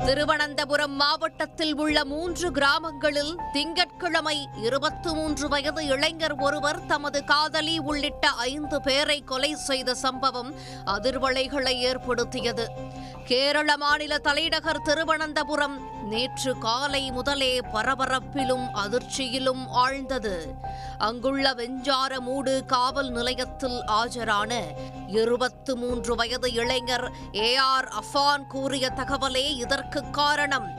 திருவனந்தபுரம் மாவட்டத்தில் உள்ள 3 கிராமங்களில் திங்கட்கிழமை 23 வயது இளைஞர் ஒருவர் தமது காதலி உள்ளிட்ட 5 பேரை கொலை செய்த சம்பவம் அதிர்வலைகளை ஏற்படுத்தியது. கேரள மாநில தலைநகர் திருவனந்தபுரம் நேற்று காலை முதலே பரபரப்பிலும் அதிர்ச்சியிலும் ஆழ்ந்தது. அங்குள்ள வெஞ்சாரமூடு காவல் நிலையத்தில் ஆஜரான 23 வயது இளைஞர் AR அஃபான் கூறிய தகவலே இதற்கு காரணம்.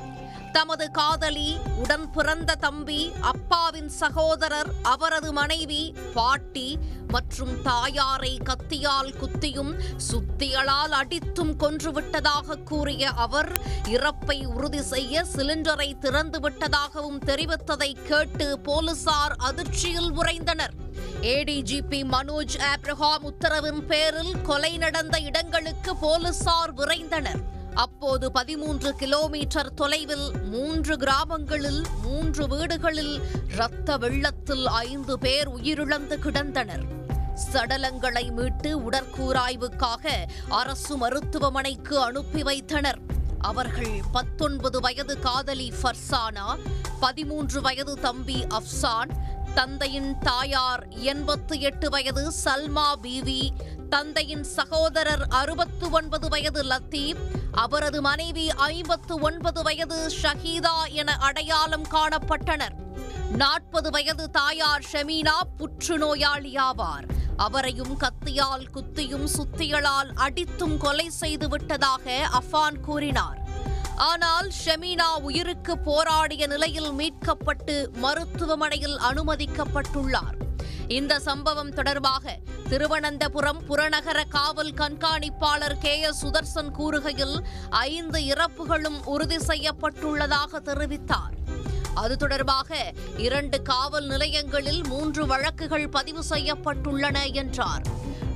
தமது காதலி, உடன் பிறந்த தம்பி, அப்பாவின் சகோதரர், அவரது மனைவி, பாட்டி மற்றும் தாயாரை கத்தியால் குத்தியும் சுத்தியலால் அடித்தும் கொன்றுவிட்டதாக கூறிய அவர் இறப்பை உறுதி செய்ய சிலிண்டரை திறந்துவிட்டதாகவும் தெரிவித்ததை கேட்டு போலீசார் அதிர்ச்சியில் உறைந்தனர். ADGP மனோஜ் ஆப்ரஹாம் உத்தரவின் பேரில் கொலை நடந்த இடங்களுக்கு போலீசார் விரைந்தனர். அப்போது 13 கிலோமீட்டர் தொலைவில் 3 கிராமங்களில் 3 வீடுகளில் இரத்த வெள்ளத்தில் 5 பேர் உயிரிழந்து கிடந்தனர். சடலங்களை மீட்டு உடற்கூராய்வுக்காக அரசு மருத்துவமனைக்கு அனுப்பி வைத்தனர். அவர்கள் 19 வயது காதலி ஃபர்சானா, 13 வயது தம்பி அஃப்சான், தந்தையின் தாயார் 88 வயது சல்மா பீவி, தந்தையின் சகோதரர் 69 வயது லத்தீப், அவரது மனைவி 59 வயது ஷஹீதா என அடையாளம் காணப்பட்டனர். 40 வயது தாயார் ஷமீனா புற்றுநோயாளியாவார். அவரையும் கத்தியால் குத்தியும் சுத்தியலால் அடித்தும் கொலை செய்து விட்டதாக அஃபான் கூறினார். ஆனால் ஷமீனா உயிருக்கு போராடிய நிலையில் மீட்கப்பட்டு மருத்துவமனையில் அனுமதிக்கப்பட்டுள்ளார். இந்த சம்பவம் தொடர்பாக திருவனந்தபுரம் புறநகர காவல் கண்காணிப்பாளர் KS சுதர்சன் கூறுகையில் 5 இறப்புகளும் உறுதி செய்யப்பட்டுள்ளதாக தெரிவித்தார். அது தொடர்பாக 2 காவல் நிலையங்களில் 3 வழக்குகள் பதிவு செய்யப்பட்டுள்ளன என்றார்.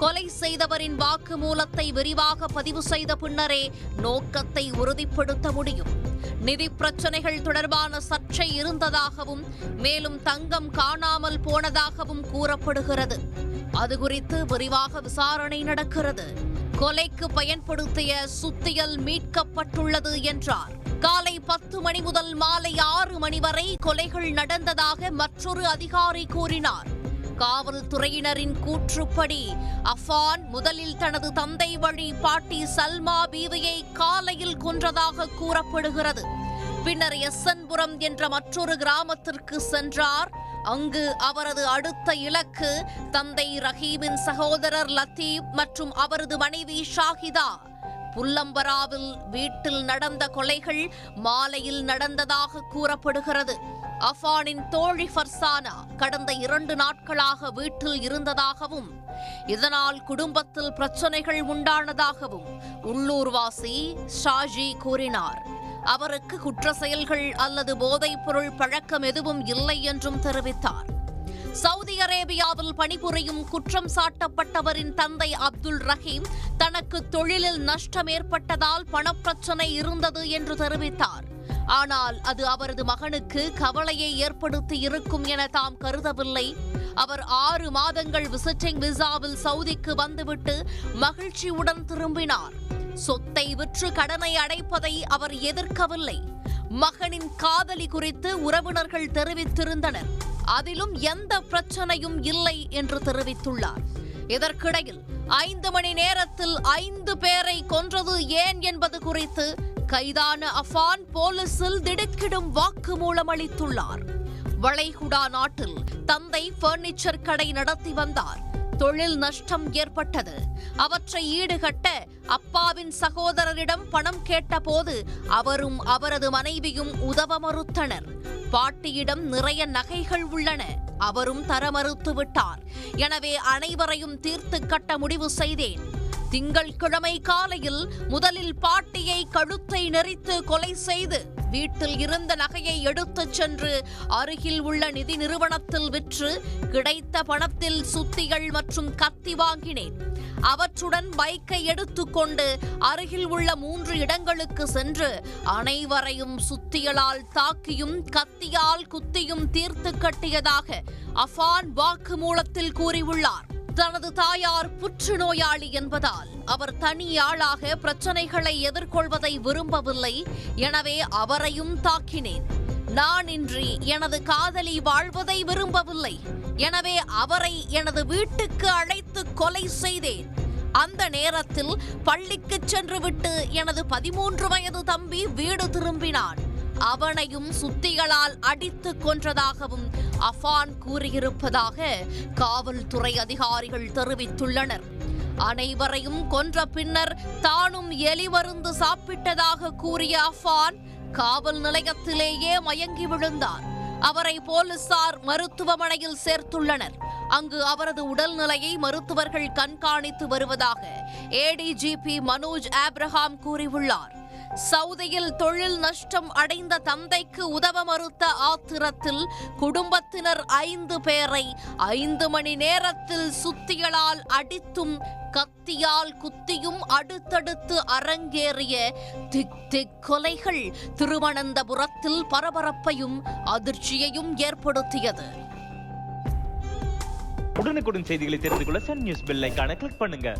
கொலை செய்தவரின் வாக்குமூலத்தை விரிவாக பதிவு செய்த பின்னரே நோக்கத்தை உறுதிப்படுத்த முடியும். நிதி பிரச்சனைகள் தொடர்பான சர்ச்சை இருந்ததாகவும் மேலும் தங்கம் காணாமல் போனதாகவும் கூறப்படுகிறது. அது குறித்து விரிவாக விசாரணை நடக்கிறது. கொலைக்கு பயன்படுத்திய சுத்தியல் மீட்கப்பட்டுள்ளது என்றார். காலை 10 மணி முதல் மாலை 6 மணி வரை கொலைகள் நடந்ததாக மற்றொரு அதிகாரி கூறினார். காவல்துறையினரின் கூற்றுப்படி அஃபான் முதலில் தனது தந்தை வழி பாட்டி சல்மா பீவியை காலையில் கொன்றதாக கூறப்படுகிறது. பின்னர் எஸ்என்புரம் என்ற மற்றொரு கிராமத்திற்கு சென்றார். அங்கு அவரது அடுத்த இலக்கு தந்தை ரஹீமின் சகோதரர் லத்தீப் மற்றும் அவரது மனைவி ஷாஹிதா. புல்லம்பராவில் வீட்டில் நடந்த கொலைகள் மாலையில் நடந்ததாக கூறப்படுகிறது. அஃபானின் தோழி ஃபர்சானா கடந்த 2 நாட்களாக வீட்டில் இருந்ததாகவும் இதனால் குடும்பத்தில் பிரச்சனைகள் உண்டானதாகவும் உள்ளூர்வாசி ஷாஜி கூறினார். அவருக்கு குற்ற செயல்கள் அல்லது போதைப் பொருள் பழக்கம் எதுவும் இல்லை என்றும் தெரிவித்தார். சவுதி அரேபியாவில் பணிபுரியும் குற்றம் சாட்டப்பட்டவரின் தந்தை அப்துல் ரஹீம் தனக்கு தொழிலில் நஷ்டம் ஏற்பட்டதால் பணப்பிரச்சனை இருந்தது என்று தெரிவித்தார். ஆனால் அது அவரது மகனுக்கு கவலையை ஏற்படுத்தி இருக்கும் என தாம் கருதவில்லை. அவர் 6 மாதங்கள் விசிட்டிங் விசாவில் சவுதிக்கு வந்துவிட்டு மகிழ்ச்சியுடன் திரும்பினார். சொத்தை விற்று கடனை அடைப்பதை அவர் எதிர்க்கவில்லை. மகனின் காதலி குறித்து உறவினர்கள் தெரிவித்திருந்தனர். அதிலும் எந்த பிரச்சனையும் இல்லை என்று தெரிவித்துள்ளார். இதற்கிடையில் 5 மணி நேரத்தில் 5 பேரை கொன்றது ஏன் என்பது குறித்து கைதான அஃபான் போலீசில் திடுக்கிடும் வாக்குமூலம் அளித்துள்ளார். வளைகுடா நாட்டில் தந்தை பர்னிச்சர் கடை நடத்தி வந்தார். தொழில் நஷ்டம் ஏற்பட்டது. அவற்றை ஈடுகட்ட அப்பாவின் சகோதரரிடம் பணம் கேட்டபோது அவரும் அவரது மனைவியும் உதவ மறுத்தனர். பாட்டியிடம் நிறைய நகைகள் உள்ளன, அவரும் தர மறுத்துவிட்டார். எனவே அனைவரையும் தீர்த்து கட்ட முடிவு செய்தேன். திங்கட்கிழமை காலையில் முதலில் பாட்டியை கழுத்தை நெரித்து கொலை செய்து வீட்டில் இருந்த நகையை எடுத்துச் சென்று அருகில் உள்ள நிதி நிறுவனத்தில் விற்று கிடைத்த பணத்தில் சுத்திகள் மற்றும் கத்தி வாங்கினேன். அவற்றுடன் பைக்கை எடுத்துக்கொண்டு அருகில் உள்ள 3 இடங்களுக்கு சென்று அனைவரையும் சுத்தியலால் தாக்கியும் கத்தியால் குத்தியும் தீர்த்து கட்டியதாக அஃபான் வாக்குமூலத்தில் கூறியுள்ளார். தனது தாயார் புற்றுநோயாளி என்பதால் அவர் தனியாளாக பிரச்சனைகளை எதிர்கொள்வதை விரும்பவில்லை. எனவே அவரையும் தாக்கினேன். நான் இன்றி எனது காதலி வாழ்வதை விரும்பவில்லை. எனவே அவரை எனது வீட்டுக்கு அழைத்து கொலை செய்தேன். அந்த நேரத்தில் பள்ளிக்கு சென்றுவிட்டு எனது 13 வயது தம்பி வீடு திரும்பினான். அவனையும் சுத்திகளால் அடித்து கொன்றதாகவும் அஃபான் கூறியிருப்பதாக காவல்துறை அதிகாரிகள் தெரிவித்துள்ளனர். அனைவரையும் கொன்ற பின்னர் தானும் எலி மருந்து சாப்பிட்டதாக கூறிய அஃபான் காவல் நிலையத்திலேயே மயங்கி விழுந்தார். அவரை போலீசார் மருத்துவமனையில் சேர்த்துள்ளனர். அங்கு அவரது உடல்நிலையை மருத்துவர்கள் கண்காணித்து வருவதாக ஏடிஜிபி மனோஜ் ஆப்ரஹாம் கூறியுள்ளார். சவுதியில் தொழில் நஷ்டம் அடைந்த தந்தைக்கு உதவ மறுத்த ஆத்திரத்தில் குடும்பத்தினர் 5 பேரை 5 மணி நேரத்தில் சுத்திகளால் அடித்தும் கத்தியால் குத்தியும் அடுத்தடுத்து அரங்கேறிய திக் கொலைகள் திருவனந்தபுரத்தில் பரபரப்பையும் அதிர்ச்சியையும் ஏற்படுத்தியது. உடனுக்குடன் செய்திகளை தெரிந்து கொள்ள சன் நியூஸ் பெல் ஐகானை கிளிக் பண்ணுங்க.